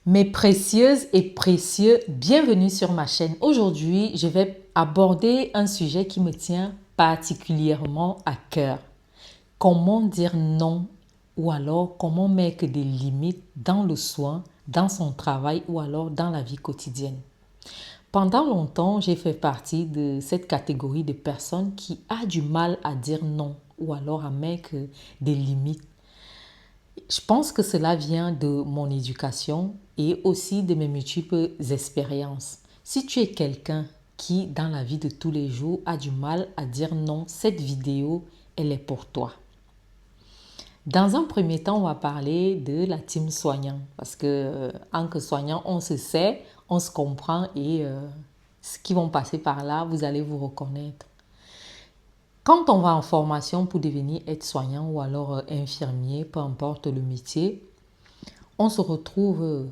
Mes précieuses et précieux, bienvenue sur ma chaîne. Aujourd'hui, je vais aborder un sujet qui me tient particulièrement à cœur. Comment dire non ou alors comment mettre des limites dans le soin, dans son travail ou alors dans la vie quotidienne. Pendant longtemps, j'ai fait partie de cette catégorie de personnes qui a du mal à dire non ou alors à mettre des limites. Je pense que cela vient de mon éducation et aussi de mes multiples expériences. Si tu es quelqu'un qui, dans la vie de tous les jours, a du mal à dire non, cette vidéo, elle est pour toi. Dans un premier temps, on va parler de la team soignant parce que en que soignant, on se sait, on se comprend et ceux qui vont passer par là, vous allez vous reconnaître. Quand on va en formation pour devenir aide-soignant ou alors infirmier, peu importe le métier, on se retrouve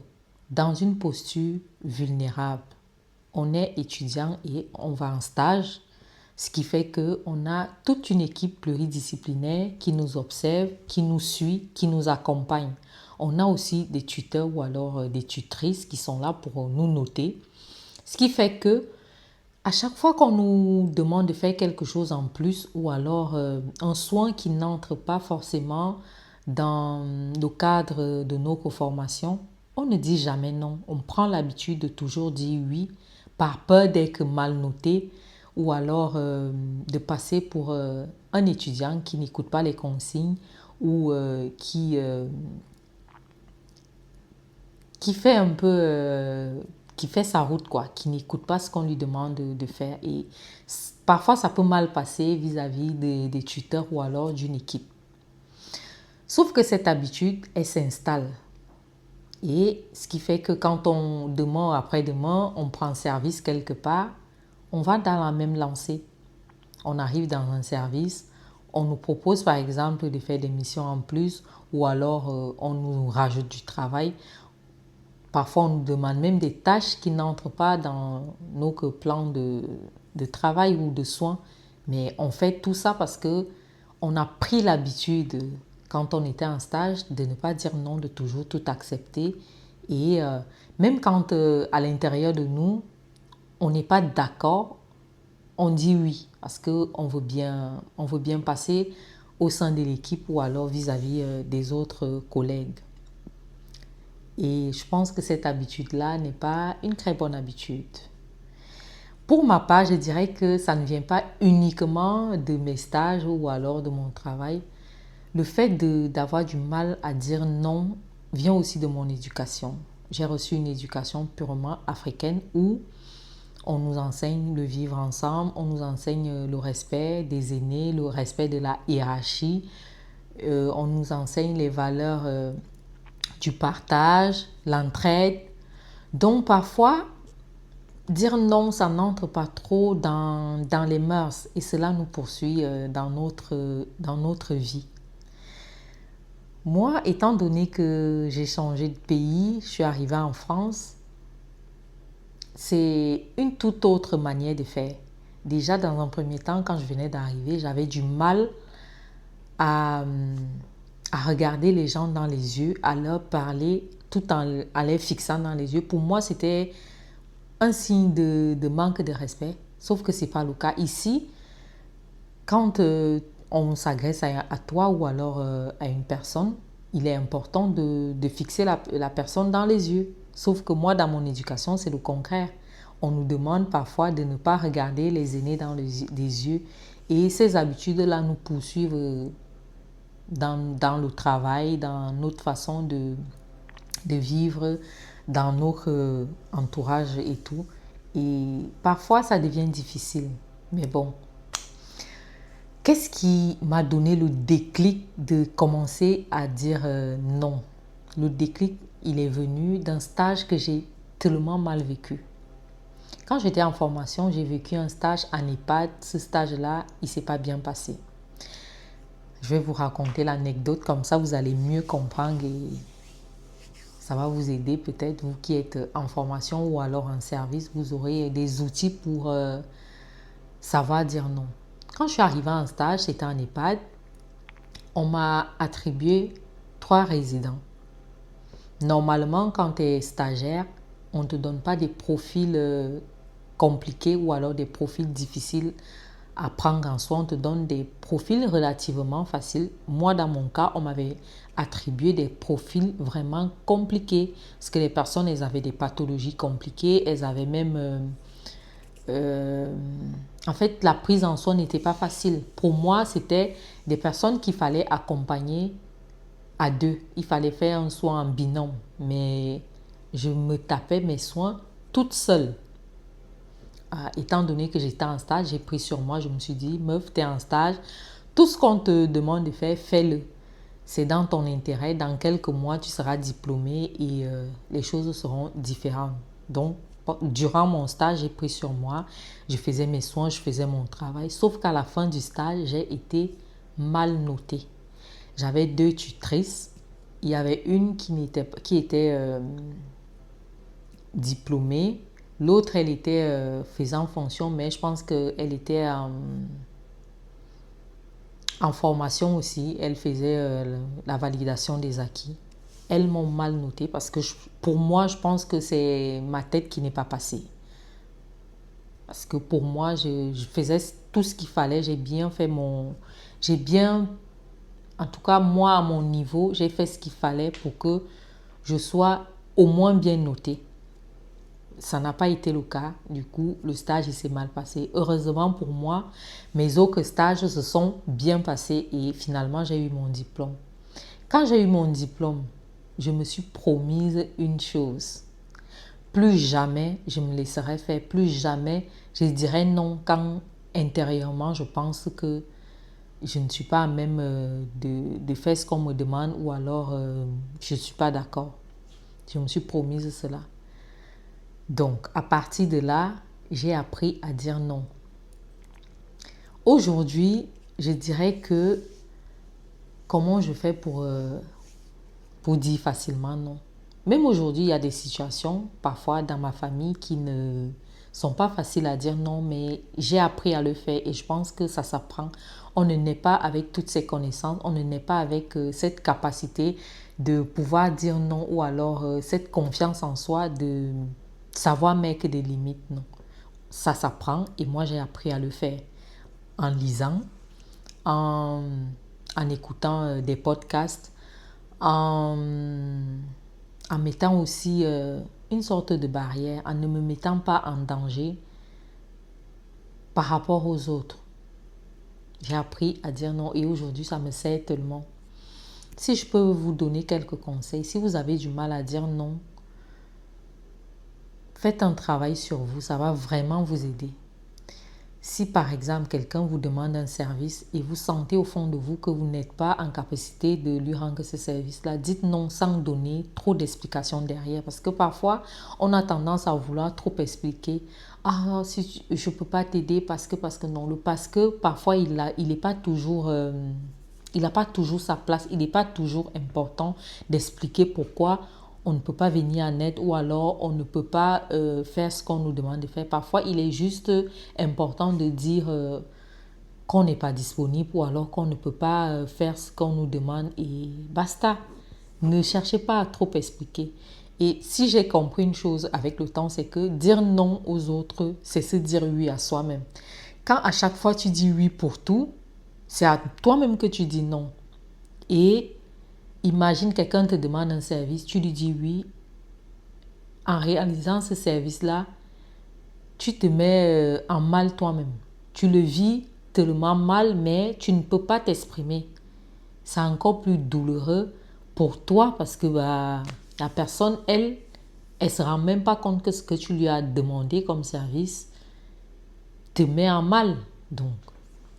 dans une posture vulnérable. On est étudiant et on va en stage, ce qui fait qu'on a toute une équipe pluridisciplinaire qui nous observe, qui nous suit, qui nous accompagne. On a aussi des tuteurs ou alors des tutrices qui sont là pour nous noter, ce qui fait que à chaque fois qu'on nous demande de faire quelque chose en plus ou alors un soin qui n'entre pas forcément dans le cadre de notre formation, on ne dit jamais non. On prend l'habitude de toujours dire oui par peur d'être mal noté ou alors de passer pour un étudiant qui n'écoute pas les consignes ou qui fait un peu, qui fait sa route, quoi, qui n'écoute pas ce qu'on lui demande de faire. Et parfois, ça peut mal passer vis-à-vis des tuteurs ou alors d'une équipe. Sauf que cette habitude, elle s'installe. Et ce qui fait que quand on, demain après demain, on prend service quelque part, on va dans la même lancée. On arrive dans un service, on nous propose par exemple de faire des missions en plus ou alors on nous rajoute du travail. Parfois, on nous demande même des tâches qui n'entrent pas dans nos plans de travail ou de soins. Mais on fait tout ça parce qu'on a pris l'habitude, quand on était en stage, de ne pas dire non, de toujours tout accepter. Et même quand à l'intérieur de nous, on n'est pas d'accord, on dit oui parce qu'on veut bien passer au sein de l'équipe ou alors vis-à-vis des autres collègues. Et je pense que cette habitude-là n'est pas une très bonne habitude. Pour ma part, je dirais que ça ne vient pas uniquement de mes stages ou alors de mon travail. Le fait d'avoir du mal à dire non vient aussi de mon éducation. J'ai reçu une éducation purement africaine où on nous enseigne le vivre ensemble, on nous enseigne le respect des aînés, le respect de la hiérarchie, on nous enseigne les valeurs du partage, l'entraide. Donc parfois, dire non, ça n'entre pas trop dans les mœurs et cela nous poursuit dans notre vie. Moi, étant donné que j'ai changé de pays, je suis arrivée en France, c'est une toute autre manière de faire. Déjà, dans un premier temps, quand je venais d'arriver, j'avais du mal à, à regarder les gens dans les yeux, à leur parler tout en les fixant dans les yeux. Pour moi, c'était un signe de manque de respect, sauf que ce n'est pas le cas. Ici, quand on s'agresse à toi ou alors à une personne, il est important de fixer la personne dans les yeux. Sauf que moi, dans mon éducation, c'est le contraire. On nous demande parfois de ne pas regarder les aînés dans les yeux. Et ces habitudes-là nous poursuivent dans le travail, dans notre façon de vivre, dans notre entourage et tout. Et parfois, ça devient difficile. Mais bon, qu'est-ce qui m'a donné le déclic de commencer à dire non? Le déclic, il est venu d'un stage que j'ai tellement mal vécu. Quand j'étais en formation, j'ai vécu un stage en EHPAD. Ce stage-là, il ne s'est pas bien passé. Je vais vous raconter l'anecdote, comme ça vous allez mieux comprendre et ça va vous aider peut-être, vous qui êtes en formation ou alors en service, vous aurez des outils pour savoir dire non. Quand je suis arrivée en stage, c'était en EHPAD, on m'a attribué 3 résidents. Normalement, quand tu es stagiaire, on ne te donne pas des profils compliqués ou alors des profils difficiles à prendre en soi. On te donne des profils relativement faciles. Moi, dans mon cas, on m'avait attribué des profils vraiment compliqués parce que les personnes, elles avaient des pathologies compliquées. Elles avaient même... en fait, la prise en soin n'était pas facile. Pour moi, c'était des personnes qu'il fallait accompagner à deux. Il fallait faire un soin en binôme. Mais je me tapais mes soins toute seule. Étant donné que j'étais en stage, j'ai pris sur moi. Je me suis dit, meuf, tu es en stage. Tout ce qu'on te demande de faire, fais-le. C'est dans ton intérêt. Dans quelques mois, tu seras diplômée et les choses seront différentes. Donc, durant mon stage, j'ai pris sur moi. Je faisais mes soins, je faisais mon travail. Sauf qu'à la fin du stage, j'ai été mal notée. J'avais 2 tutrices. Il y avait une qui était diplômée. L'autre, elle était faisant fonction, mais je pense qu'elle était en formation aussi. Elle faisait la validation des acquis. Elles m'ont mal notée parce que pour moi, je pense que c'est ma tête qui n'est pas passée. Parce que pour moi, je faisais tout ce qu'il fallait. J'ai bien fait j'ai bien, en tout cas, moi, à mon niveau, j'ai fait ce qu'il fallait pour que je sois au moins bien notée. Ça n'a pas été le cas. Du coup, le stage, il s'est mal passé. Heureusement pour moi, mes autres stages se sont bien passés et finalement, j'ai eu mon diplôme. Quand j'ai eu mon diplôme, je me suis promise une chose. Plus jamais je me laisserai faire. Plus jamais je dirai non quand intérieurement, je pense que je ne suis pas à même de faire ce qu'on me demande ou alors je ne suis pas d'accord. Je me suis promise cela. Donc, à partir de là, j'ai appris à dire non. Aujourd'hui, je dirais que comment je fais pour dire facilement non. Même aujourd'hui, il y a des situations, parfois dans ma famille, qui ne sont pas faciles à dire non, mais j'ai appris à le faire et je pense que ça s'apprend. On ne naît pas avec toutes ces connaissances, on ne naît pas avec cette capacité de pouvoir dire non ou alors cette confiance en soi de savoir mettre des limites. Non, ça s'apprend et moi j'ai appris à le faire en lisant, en, en écoutant des podcasts, en, en mettant aussi une sorte de barrière, en ne me mettant pas en danger par rapport aux autres. J'ai appris à dire non et aujourd'hui ça me sert tellement. Si je peux vous donner quelques conseils, si vous avez du mal à dire non, faites un travail sur vous, ça va vraiment vous aider. Si par exemple quelqu'un vous demande un service et vous sentez au fond de vous que vous n'êtes pas en capacité de lui rendre ce service-là, dites non sans donner trop d'explications derrière. Parce que parfois, on a tendance à vouloir trop expliquer. Ah, si je ne peux pas t'aider parce que non. Le parce que parfois, il n'est pas toujours... il n'a pas toujours sa place, il n'est pas toujours important d'expliquer pourquoi on ne peut pas venir en aide ou alors on ne peut pas faire ce qu'on nous demande de faire. Parfois, il est juste important de dire qu'on n'est pas disponible ou alors qu'on ne peut pas faire ce qu'on nous demande et basta. Ne cherchez pas à trop expliquer. Et si j'ai compris une chose avec le temps, c'est que dire non aux autres, c'est se dire oui à soi-même. Quand à chaque fois tu dis oui pour tout, c'est à toi-même que tu dis non. Et imagine quelqu'un te demande un service, tu lui dis oui. En réalisant ce service-là, tu te mets en mal toi-même. Tu le vis tellement mal, mais tu ne peux pas t'exprimer. C'est encore plus douloureux pour toi parce que la personne, elle ne se rend même pas compte que ce que tu lui as demandé comme service te met en mal. Donc,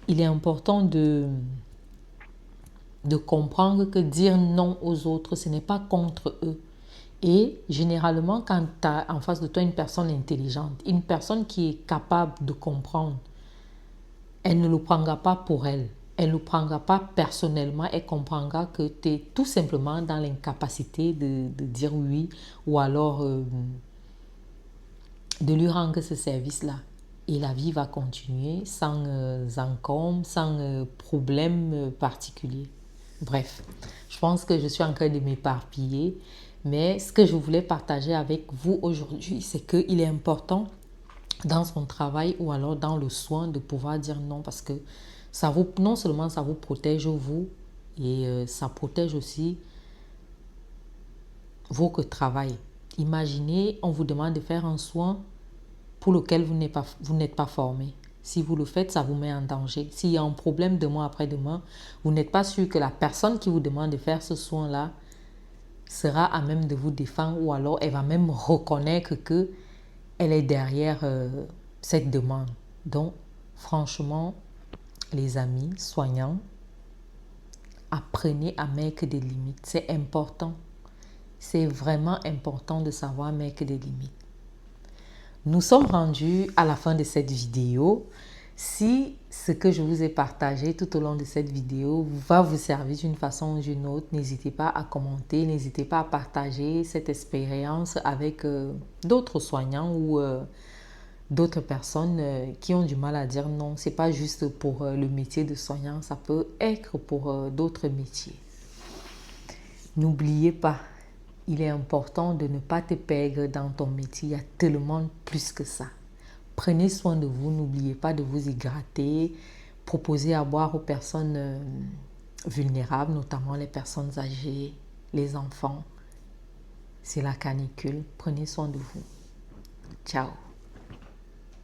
il est important de comprendre que dire non aux autres, ce n'est pas contre eux. Et généralement, quand tu as en face de toi une personne intelligente, une personne qui est capable de comprendre, elle ne le prendra pas pour elle. Elle ne le prendra pas personnellement. Elle comprendra que tu es tout simplement dans l'incapacité de dire oui ou alors de lui rendre ce service-là. Et la vie va continuer sans encombre, sans problème particulier. Bref, je pense que je suis en train de m'éparpiller, Mais ce que je voulais partager avec vous aujourd'hui, c'est qu'il est important dans son travail ou alors dans le soin de pouvoir dire non parce que ça vous, non seulement ça vous protège vous et ça protège aussi votre travail. Imaginez, on vous demande de faire un soin pour lequel vous n'êtes pas formé. Si vous le faites, ça vous met en danger. S'il y a un problème demain après-demain, vous n'êtes pas sûr que la personne qui vous demande de faire ce soin-là sera à même de vous défendre ou alors elle va même reconnaître que elle est derrière cette demande. Donc, franchement, les amis soignants, apprenez à mettre des limites. C'est important. C'est vraiment important de savoir mettre des limites. Nous sommes rendus à la fin de cette vidéo. Si ce que je vous ai partagé tout au long de cette vidéo va vous servir d'une façon ou d'une autre, n'hésitez pas à commenter, n'hésitez pas à partager cette expérience avec d'autres soignants ou d'autres personnes qui ont du mal à dire non. C'est pas juste pour le métier de soignant, ça peut être pour d'autres métiers. N'oubliez pas, il est important de ne pas te perdre dans ton métier. Il y a tellement plus que ça. Prenez soin de vous, n'oubliez pas de vous hydrater. Proposez à boire aux personnes vulnérables, notamment les personnes âgées, les enfants. C'est la canicule. Prenez soin de vous. Ciao.